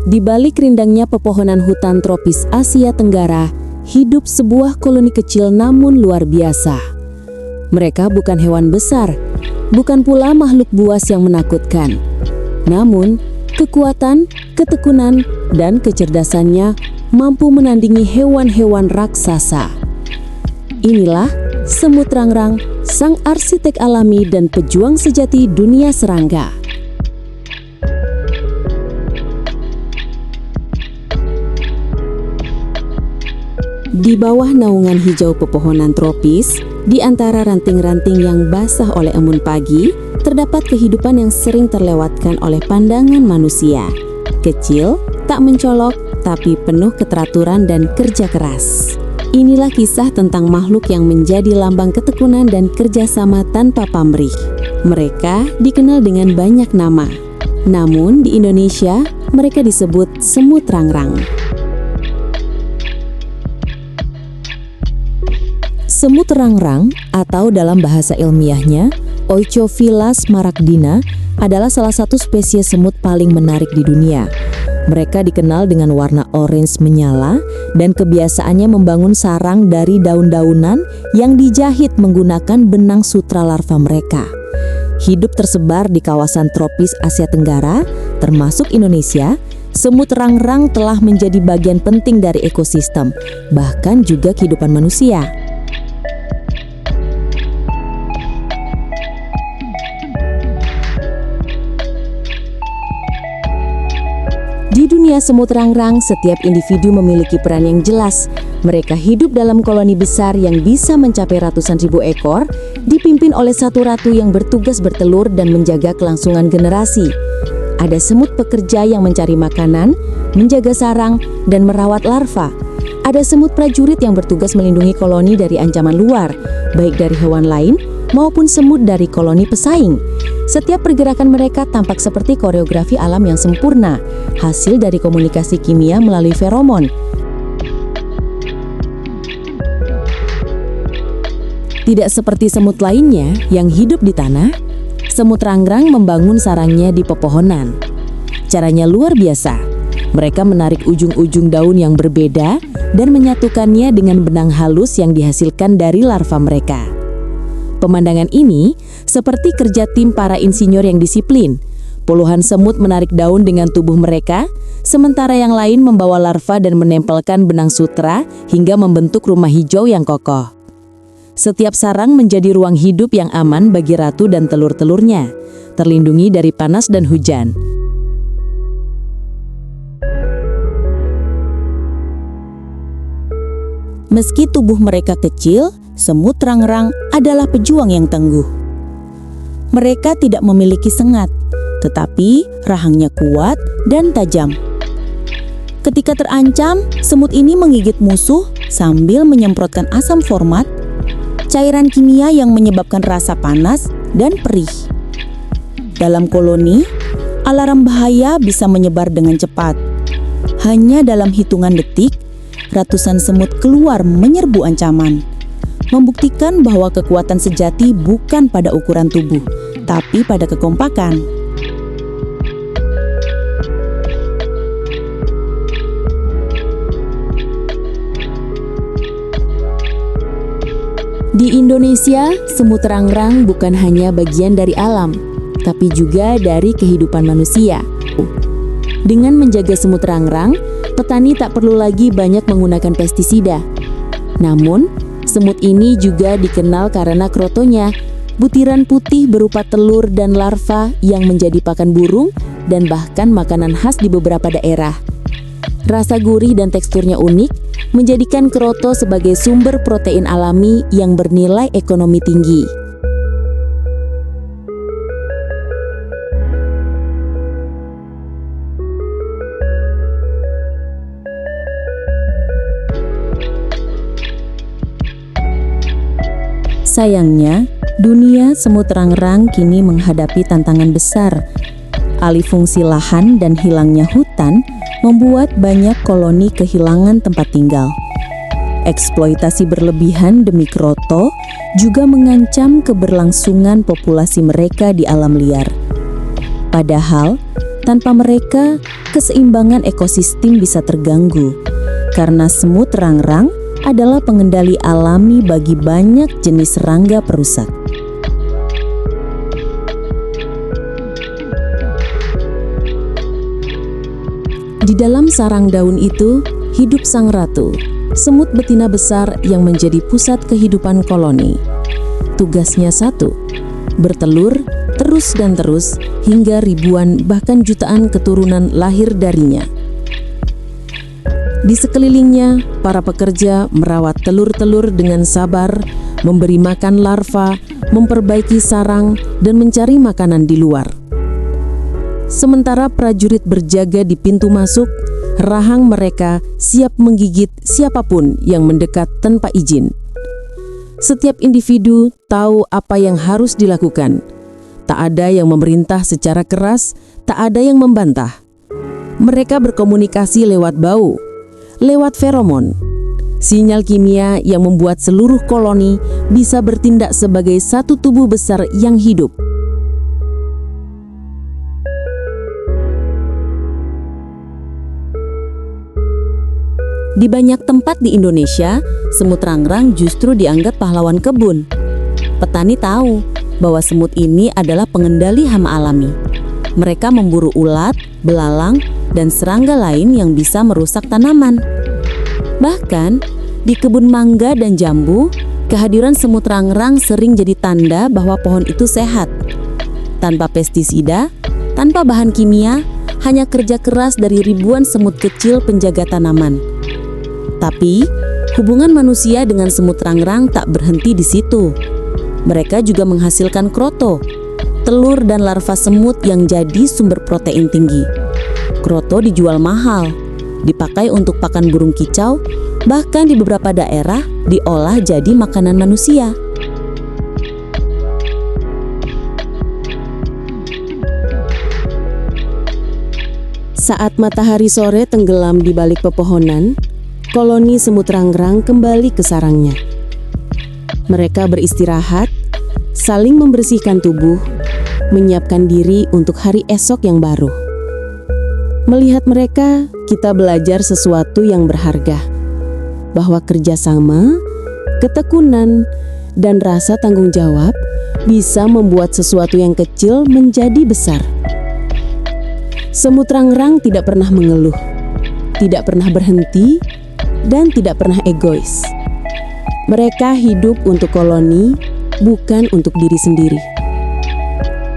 Di balik rindangnya pepohonan hutan tropis Asia Tenggara, hidup sebuah koloni kecil namun luar biasa. Mereka bukan hewan besar, bukan pula makhluk buas yang menakutkan. Namun, kekuatan, ketekunan, dan kecerdasannya mampu menandingi hewan-hewan raksasa. Inilah semut rangrang, sang arsitek alami dan pejuang sejati dunia serangga. Di bawah naungan hijau pepohonan tropis, di antara ranting-ranting yang basah oleh embun pagi, terdapat kehidupan yang sering terlewatkan oleh pandangan manusia. Kecil, tak mencolok, tapi penuh keteraturan dan kerja keras. Inilah kisah tentang makhluk yang menjadi lambang ketekunan dan kerjasama tanpa pamrih. Mereka dikenal dengan banyak nama. Namun di Indonesia, mereka disebut semut rangrang. Semut rangrang atau dalam bahasa ilmiahnya Oicophila smaragdina adalah salah satu spesies semut paling menarik di dunia. Mereka dikenal dengan warna orange menyala dan kebiasaannya membangun sarang dari daun-daunan yang dijahit menggunakan benang sutra larva mereka. Hidup tersebar di kawasan tropis Asia Tenggara, termasuk Indonesia. Semut rangrang telah menjadi bagian penting dari ekosistem, bahkan juga kehidupan manusia. Di dunia semut rangrang, setiap individu memiliki peran yang jelas. Mereka hidup dalam koloni besar yang bisa mencapai ratusan ribu ekor, dipimpin oleh satu ratu yang bertugas bertelur dan menjaga kelangsungan generasi. Ada semut pekerja yang mencari makanan, menjaga sarang, dan merawat larva. Ada semut prajurit yang bertugas melindungi koloni dari ancaman luar, baik dari hewan lain maupun semut dari koloni pesaing. Setiap pergerakan mereka tampak seperti koreografi alam yang sempurna, hasil dari komunikasi kimia melalui feromon. Tidak seperti semut lainnya yang hidup di tanah, semut rangrang membangun sarangnya di pepohonan. Caranya luar biasa. Mereka menarik ujung-ujung daun yang berbeda dan menyatukannya dengan benang halus yang dihasilkan dari larva mereka. Pemandangan ini seperti kerja tim para insinyur yang disiplin. Puluhan semut menarik daun dengan tubuh mereka, sementara yang lain membawa larva dan menempelkan benang sutra hingga membentuk rumah hijau yang kokoh. Setiap sarang menjadi ruang hidup yang aman bagi ratu dan telur-telurnya, terlindungi dari panas dan hujan. Meski tubuh mereka kecil, semut rangrang adalah pejuang yang tangguh. Mereka tidak memiliki sengat, tetapi rahangnya kuat dan tajam. Ketika terancam, semut ini menggigit musuh sambil menyemprotkan asam format, cairan kimia yang menyebabkan rasa panas dan perih. Dalam koloni, alarm bahaya bisa menyebar dengan cepat. Hanya dalam hitungan detik, ratusan semut keluar menyerbu ancaman, membuktikan bahwa kekuatan sejati bukan pada ukuran tubuh, tapi pada kekompakan. Di Indonesia, semut rangrang bukan hanya bagian dari alam, tapi juga dari kehidupan manusia. Dengan menjaga semut rangrang, petani tak perlu lagi banyak menggunakan pestisida. Namun, semut ini juga dikenal karena krotonya, butiran putih berupa telur dan larva yang menjadi pakan burung dan bahkan makanan khas di beberapa daerah. Rasa gurih dan teksturnya unik menjadikan kroto sebagai sumber protein alami yang bernilai ekonomi tinggi. Sayangnya, dunia semut rangrang kini menghadapi tantangan besar. Alih fungsi lahan dan hilangnya hutan membuat banyak koloni kehilangan tempat tinggal. Eksploitasi berlebihan demi kroto juga mengancam keberlangsungan populasi mereka di alam liar. Padahal, Tanpa mereka, keseimbangan ekosistem bisa terganggu, karena semut rangrang adalah pengendali alami bagi banyak jenis serangga perusak. Di dalam sarang daun itu, hidup sang ratu, semut betina besar yang menjadi pusat kehidupan koloni. Tugasnya satu, bertelur terus dan terus hingga ribuan bahkan jutaan keturunan lahir darinya. Di sekelilingnya, para pekerja merawat telur-telur dengan sabar, memberi makan larva, memperbaiki sarang, dan mencari makanan di luar. Sementara prajurit berjaga di pintu masuk, rahang mereka siap menggigit siapapun yang mendekat tanpa izin. Setiap individu tahu apa yang harus dilakukan. Tak ada yang memerintah secara keras, tak ada yang membantah. Mereka berkomunikasi lewat bau, lewat feromon, sinyal kimia yang membuat seluruh koloni bisa bertindak sebagai satu tubuh besar yang hidup. Di banyak tempat di Indonesia, semut rangrang justru dianggap pahlawan kebun. Petani tahu bahwa semut ini adalah pengendali hama alami. Mereka memburu ulat, belalang, dan serangga lain yang bisa merusak tanaman. Bahkan, di kebun mangga dan jambu, kehadiran semut rangrang sering jadi tanda bahwa pohon itu sehat. Tanpa pestisida, tanpa bahan kimia, hanya kerja keras dari ribuan semut kecil penjaga tanaman. Tapi, hubungan manusia dengan semut rangrang tak berhenti di situ. Mereka juga menghasilkan kroto, telur dan larva semut yang jadi sumber protein tinggi. Kroto dijual mahal, dipakai untuk pakan burung kicau, bahkan di beberapa daerah diolah jadi makanan manusia. Saat matahari sore tenggelam di balik pepohonan, koloni semut rangrang kembali ke sarangnya. Mereka beristirahat, saling membersihkan tubuh, menyiapkan diri untuk hari esok yang baru. Melihat mereka, kita belajar sesuatu yang berharga, bahwa kerjasama, ketekunan, dan rasa tanggung jawab bisa membuat sesuatu yang kecil menjadi besar. Semut rangrang tidak pernah mengeluh, tidak pernah berhenti, dan tidak pernah egois. Mereka hidup untuk koloni, bukan untuk diri sendiri.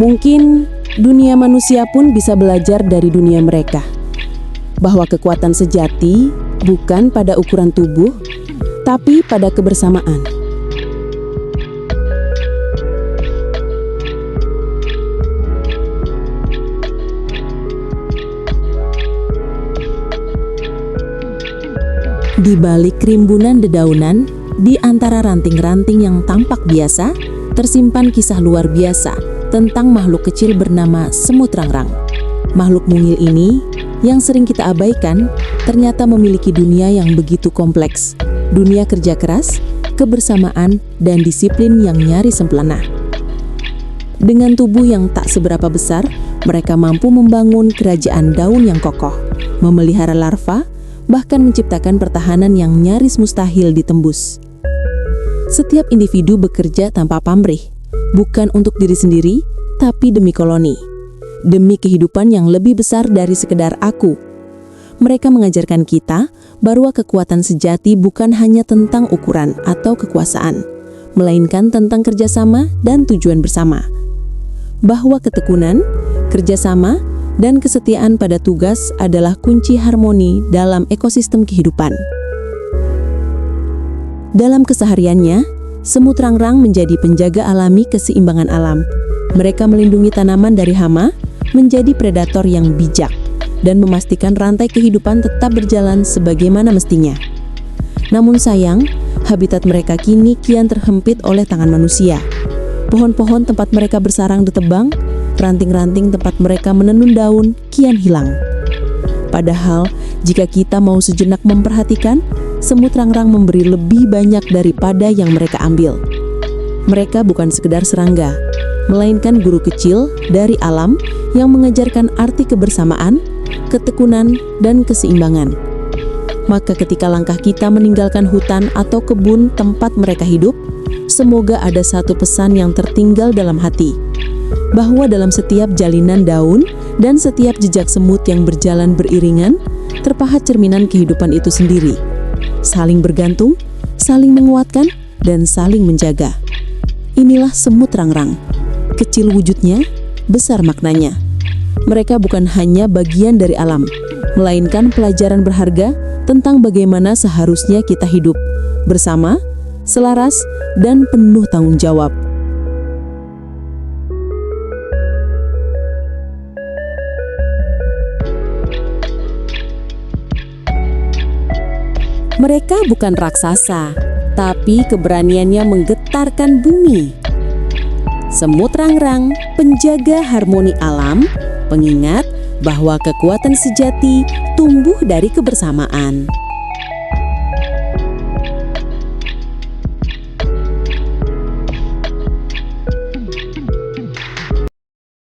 Mungkin dunia manusia pun bisa belajar dari dunia mereka, bahwa kekuatan sejati bukan pada ukuran tubuh, tapi pada kebersamaan. Di balik rimbunan dedaunan, di antara ranting-ranting yang tampak biasa, tersimpan kisah luar biasa tentang makhluk kecil bernama semut rangrang. Makhluk mungil ini, yang sering kita abaikan, ternyata memiliki dunia yang begitu kompleks. Dunia kerja keras, kebersamaan, dan disiplin yang nyaris sempurna. Dengan tubuh yang tak seberapa besar, mereka mampu membangun kerajaan daun yang kokoh, memelihara larva, bahkan menciptakan pertahanan yang nyaris mustahil ditembus. Setiap individu bekerja tanpa pamrih, bukan untuk diri sendiri, tapi demi koloni, demi kehidupan yang lebih besar dari sekedar aku. Mereka mengajarkan kita bahwa kekuatan sejati bukan hanya tentang ukuran atau kekuasaan, melainkan tentang kerjasama dan tujuan bersama. Bahwa ketekunan, kerjasama, dan kesetiaan pada tugas adalah kunci harmoni dalam ekosistem kehidupan. Dalam kesehariannya, semut rangrang menjadi penjaga alami keseimbangan alam. Mereka melindungi tanaman dari hama, menjadi predator yang bijak, dan memastikan rantai kehidupan tetap berjalan sebagaimana mestinya. Namun sayang, habitat mereka kini kian terhempit oleh tangan manusia. Pohon-pohon tempat mereka bersarang ditebang, ranting-ranting tempat mereka menenun daun kian hilang. Padahal, jika kita mau sejenak memperhatikan, semut rangrang memberi lebih banyak daripada yang mereka ambil. Mereka bukan sekedar serangga, melainkan guru kecil dari alam yang mengajarkan arti kebersamaan, ketekunan, dan keseimbangan. Maka ketika langkah kita meninggalkan hutan atau kebun tempat mereka hidup, semoga ada satu pesan yang tertinggal dalam hati, bahwa dalam setiap jalinan daun dan setiap jejak semut yang berjalan beriringan, terpahat cerminan kehidupan itu sendiri. Saling bergantung, saling menguatkan, dan saling menjaga. Inilah semut rangrang. Kecil wujudnya, besar maknanya. Mereka bukan hanya bagian dari alam, melainkan pelajaran berharga tentang bagaimana seharusnya kita hidup bersama, selaras, dan penuh tanggung jawab. Mereka bukan raksasa, tapi keberaniannya menggetarkan bumi. Semut rangrang, penjaga harmoni alam, pengingat bahwa kekuatan sejati tumbuh dari kebersamaan.